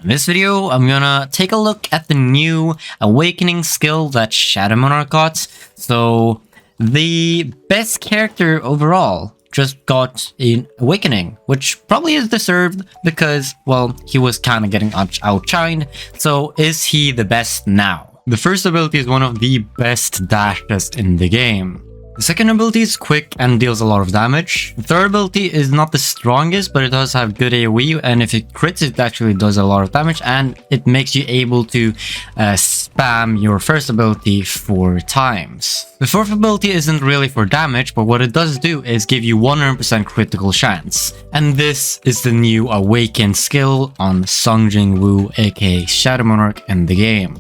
In this video, I'm gonna take a look at the new awakening skill that Shadow Monarch got. So, the best character overall just got an awakening, which probably is deserved because, well, he was kind of getting outshined. So, is he the best now? The first ability is one of the best dashes in the game. The second ability is quick and deals a lot of damage. The third ability is not the strongest, but it does have good AoE, and if it crits, it actually does a lot of damage, and it makes you able to spam your first ability 4 times. The fourth ability isn't really for damage, but what it does do is give you 100% critical chance. And this is the new Awaken skill on Sung Jin Woo, aka Shadow Monarch, in the game.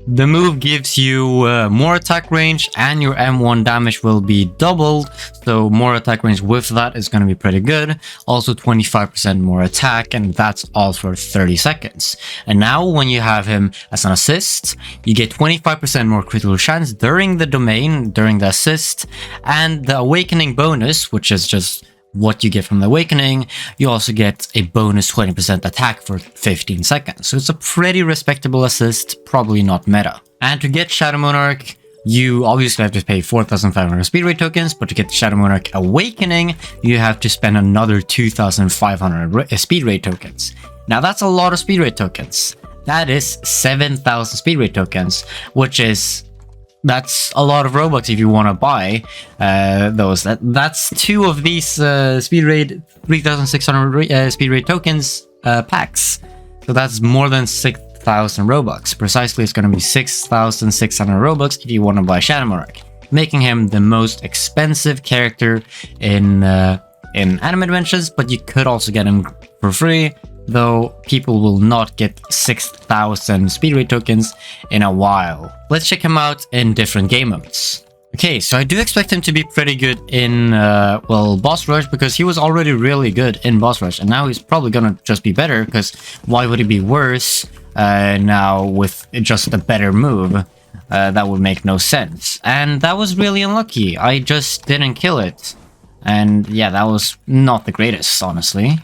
The move gives you more attack range, and your M1 damage will be doubled, so more attack range with that is going to be pretty good. Also 25% more attack, and that's all for 30 seconds. And now when you have him as an assist, you get 25% more critical chance during the domain, during the assist, and the awakening bonus, which is just what you get from the awakening, you also get a bonus 20% attack for 15 seconds. So it's a pretty respectable assist, probably not meta. And to get Shadow Monarch, you obviously have to pay 4,500 speed rate tokens, but to get Shadow Monarch Awakening, you have to spend another 2,500 speed rate tokens. Now that's a lot of speed rate tokens. That is 7,000 speed rate tokens, which is that's a lot of Robux if you want to buy those. That's 2 of these speed rate 3,600 speed rate tokens packs. So that's more than 6,000 Robux. Precisely, it's going to be 6,600 Robux if you want to buy Shadow Monarch, making him the most expensive character in Anime Dimensions. But you could also get him for free, though people will not get 6,000 speed rate tokens in a while. Let's check him out in different game modes. Okay, so I do expect him to be pretty good in, well, Boss Rush, because he was already really good in Boss Rush, and now he's probably gonna just be better, because why would he be worse now with just a better move? That would make no sense. And that was really unlucky. I just didn't kill it. And yeah, that was not the greatest, honestly.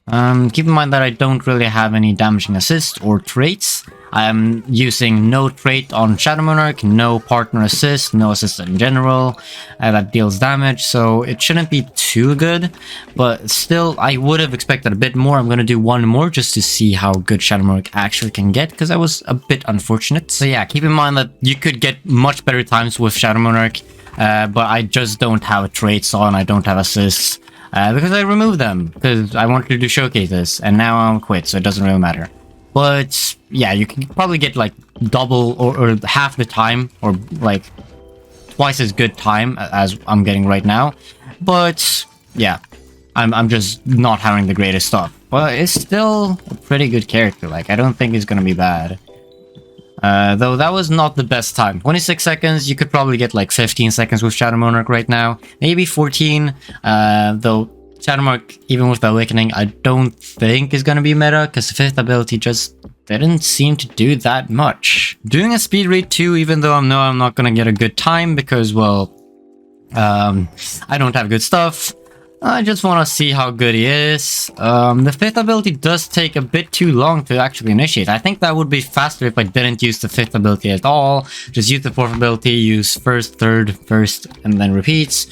Keep in mind that I don't really have any damaging assist or traits. I'm using no trait on Shadow Monarch, no partner assist, no assist in general that deals damage, so it shouldn't be too good, but still I would have expected a bit more. I'm going to do one more just to see how good Shadow Monarch actually can get, because I was a bit unfortunate. So yeah, keep in mind that you could get much better times with Shadow Monarch, but I just don't have traits on, I don't have assists. Because I removed them, because I wanted to do showcases, and now I'm quit, so it doesn't really matter. But yeah, you can probably get like double or half the time, or like twice as good time as I'm getting right now. But yeah, I'm just not having the greatest stuff. But it's still a pretty good character, like I don't think it's gonna be bad. Though that was not the best time. 26 seconds, you could probably get like 15 seconds with Shadow Monarch right now. Maybe 14, though Shadow Monarch, even with the Awakening, I don't think is gonna be meta, because the 5th ability just didn't seem to do that much. Doing a speed rate 2, even though I know I'm not gonna get a good time, because, well, I don't have good stuff. I just want to see how good he is. The 5th ability does take a bit too long to actually initiate. I think that would be faster if I didn't use the 5th ability at all. Just use the 4th ability, use first, third, first, and then repeats.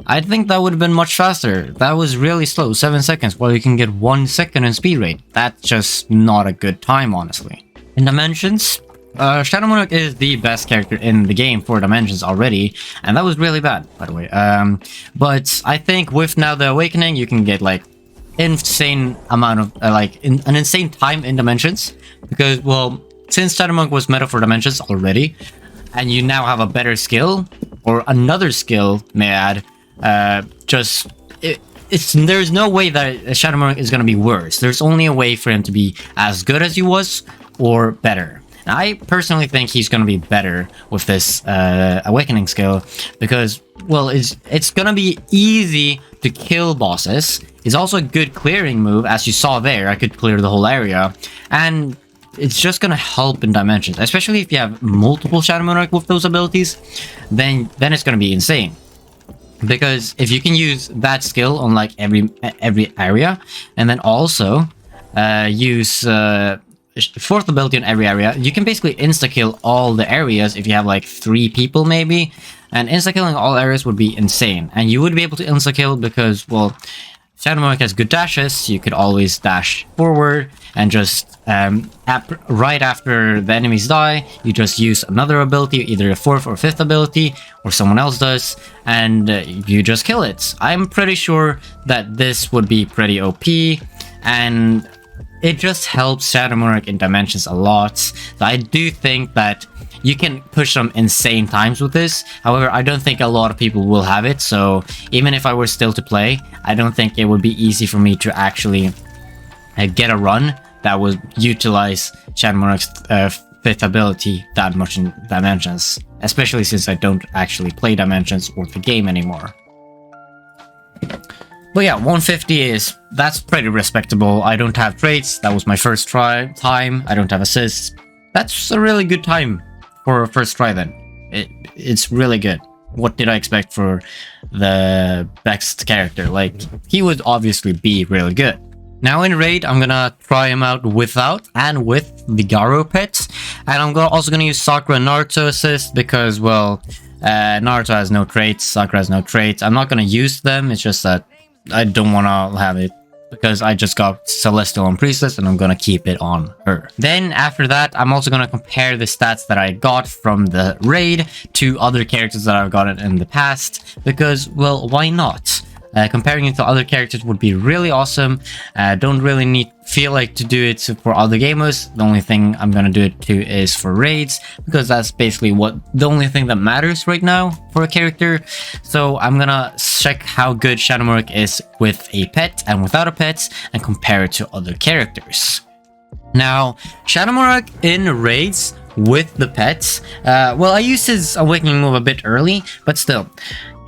I think that would have been much faster. That was really slow, 7 seconds, while you can get 1 second in speed rate. That's just not a good time, honestly. In Dimensions, Shadow Monarch is the best character in the game for Dimensions already, and that was really bad, by the way. But I think with now the Awakening, you can get like insane amount of an insane time in Dimensions, because, well, since Shadow Monarch was meta for Dimensions already, and you now have a better skill or another skill, may I add, there's no way that Shadow Monarch is going to be worse. There's only a way for him to be as good as he was or better. I personally think he's going to be better with this Awakening skill, because, well, it's going to be easy to kill bosses. It's also a good clearing move, as you saw there. I could clear the whole area, and it's just going to help in Dimensions, especially if you have multiple Shadow Monarch with those abilities. Then it's going to be insane. because if you can use that skill on like every area, and then also use fourth ability on every area, you can basically insta-kill all the areas if you have like 3 people maybe, and insta-killing all areas would be insane. And you would be able to insta-kill because, well, Shadow Monarch has good dashes. You could always dash forward and just right after the enemies die, you just use another ability, either a 4th or 5th ability, or someone else does, and you just kill it. I'm pretty sure that this would be pretty OP, and it just helps Shadow Monarch in Dimensions a lot. So I do think that you can push some insane times with this. However, I don't think a lot of people will have it, so even if I were still to play, I don't think it would be easy for me to actually get a run that would utilize Shadow Monarch's 5th ability that much in Dimensions, especially since I don't actually play Dimensions or the game anymore. But yeah, 150 that's pretty respectable. I don't have traits, that was my first time, I don't have assists. That's a really good time for a first try then. It's really good. What did I expect for the best character? Like, he would obviously be really good. Now in Raid, I'm gonna try him out without and with the Garo pet. And I'm also gonna use Sakura and Naruto assist because, well, Naruto has no traits, Sakura has no traits. I'm not gonna use them, it's just that I don't wanna have it because I just got Celestial on Priestess and I'm gonna keep it on her. Then after that, I'm also gonna compare the stats that I got from the raid to other characters that I've gotten in the past because, well, why not? Comparing it to other characters would be really awesome. Don't really feel like to do it for other gamers. The only thing I'm gonna do it to is for raids, because that's basically the only thing that matters right now for a character. So I'm gonna check how good Shadow Monarch is with a pet and without a pet, and compare it to other characters. Now, Shadow Monarch in raids with the pets, well, I used his awakening move a bit early, but still,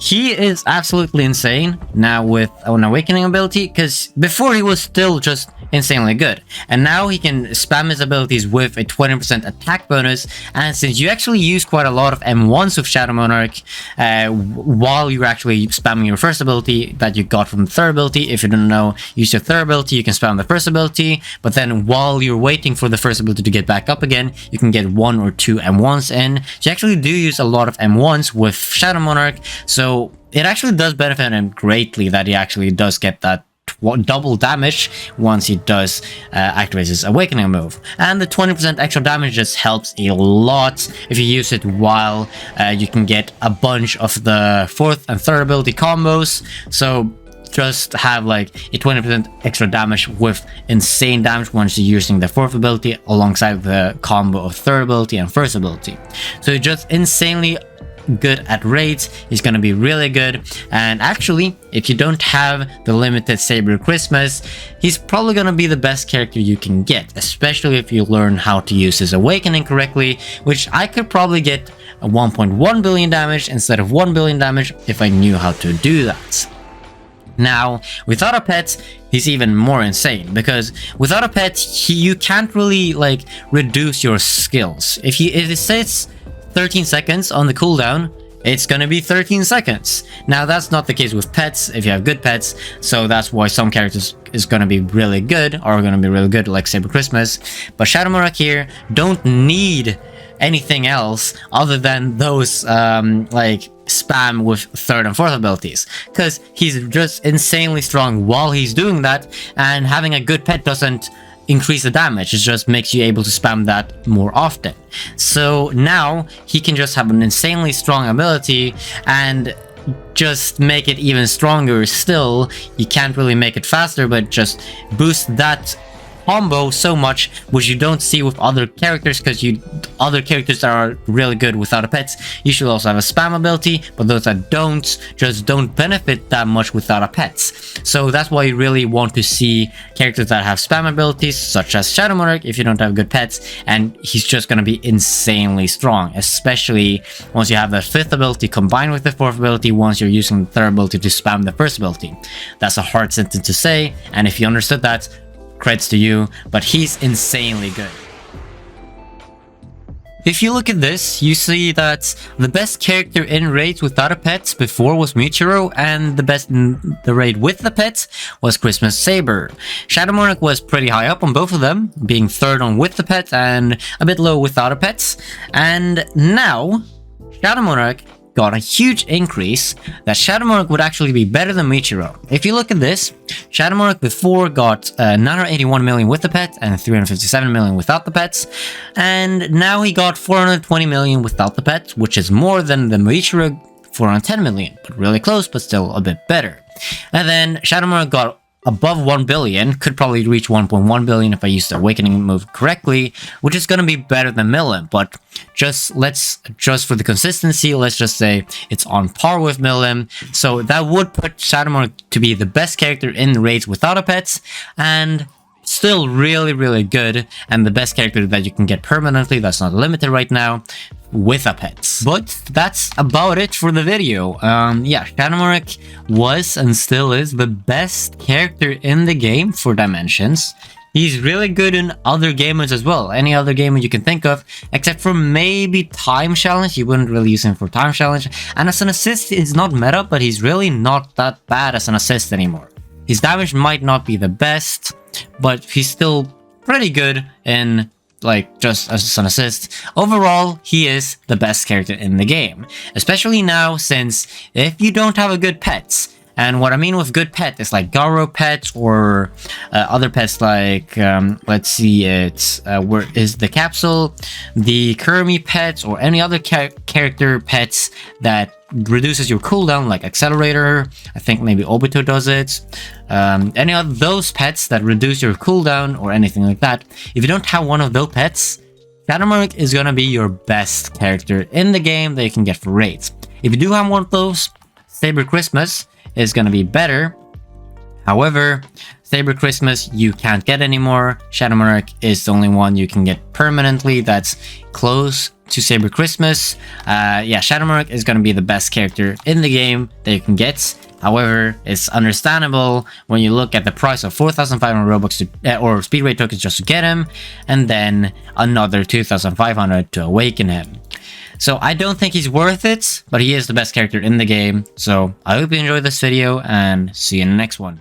he is absolutely insane now with an awakening ability, because before he was still just insanely good, and now he can spam his abilities with a 20% attack bonus. And since you actually use quite a lot of M1s with Shadow Monarch while you're actually spamming your first ability that you got from the third ability, if you don't know, use your third ability, you can spam the first ability, but then while you're waiting for the first ability to get back up again, you can get 1 or 2 M1s in. So you actually do use a lot of M1s with Shadow Monarch, so it actually does benefit him greatly that he actually does get that double damage once he does activate his awakening move. And the 20% extra damage just helps a lot if you use it while you can get a bunch of the 4th and 3rd ability combos. So just have like a 20% extra damage with insane damage once you're using the 4th ability alongside the combo of 3rd ability and 1st ability. So just insanely good at raids. He's gonna be really good. And actually, if you don't have the limited Saber Christmas, he's probably gonna be the best character you can get, especially if you learn how to use his awakening correctly, which I could probably get a 1.1 billion damage instead of 1 billion damage if I knew how to do that. Now, without a pet, he's even more insane, because without a pet, you can't really like reduce your skills. If it says 13 seconds on the cooldown, it's gonna be 13 seconds. Now, that's not the case with pets if you have good pets, so that's why some characters is gonna be really good, or gonna be really good, like Saber Christmas. But Shadow Monarch here don't need anything else other than those like spam with 3rd and 4th abilities, because he's just insanely strong while he's doing that, and having a good pet doesn't increase the damage, it just makes you able to spam that more often. So now he can just have an insanely strong ability and just make it even stronger still. You can't really make it faster, but just boost that combo so much, which you don't see with other characters, because other characters that are really good without a pet usually also have a spam ability, but those that don't benefit that much without a pet. So that's why you really want to see characters that have spam abilities, such as Shadow Monarch, if you don't have good pets, and he's just going to be insanely strong, especially once you have the 5th ability combined with the 4th ability, once you're using the 3rd ability to spam the 1st ability. That's a hard sentence to say, and if you understood that, creds to you, but he's insanely good. If you look at this, you see that the best character in raids without a pet before was Michiro, and the best in the raid with the pet was Christmas Saber. Shadow Monarch was pretty high up on both of them, being third on with the pet and a bit low without a pet. And now, Shadow Monarch got a huge increase that Shadow Monarch would actually be better than Michiro. If you look at this, Shadow Monarch before got 981 million with the pet and 357 million without the pets, and now he got 420 million without the pet, which is more than the Michiro 410 million, but really close, but still a bit better. And then Shadow Monarch got above 1 billion, could probably reach 1.1 billion if I used the Awakening move correctly, which is going to be better than Milim, but just for the consistency, let's just say it's on par with Milim. So that would put Shadow Monarch to be the best character in raids without a pet, and still really good, and the best character that you can get permanently, that's not limited right now, with a pet. But that's about it for the video. Yeah, Shadow Monarch was and still is the best character in the game for Dimensions. He's really good in other game modes as well. Any other game mode you can think of, except for maybe Time Challenge. You wouldn't really use him for Time Challenge. And as an assist, he's not meta, but he's really not that bad as an assist anymore. His damage might not be the best, but he's still pretty good in, like, just as an assist. Overall, he is the best character in the game. Especially now, since if you don't have a good pet, and what I mean with good pet is like Garo pets or other pets like, let's see, where is the capsule, the Kurumi pets, or any other character pets that reduces your cooldown, like Accelerator. I think maybe Obito does it. Any of those pets that reduce your cooldown or anything like that. If you don't have one of those pets, Shadow Monarch is gonna be your best character in the game that you can get for raids. If you do have one of those, Saber Christmas is gonna be better. However, Saber Christmas you can't get anymore. Shadow Monarch is the only one you can get permanently that's close to Saber Christmas. Yeah, Shadow Monarch is going to be the best character in the game that you can get. However, it's understandable when you look at the price of 4,500 Robux or Speedway tokens just to get him, and then another 2,500 to awaken him. So I don't think he's worth it, but he is the best character in the game. So I hope you enjoyed this video, and see you in the next one.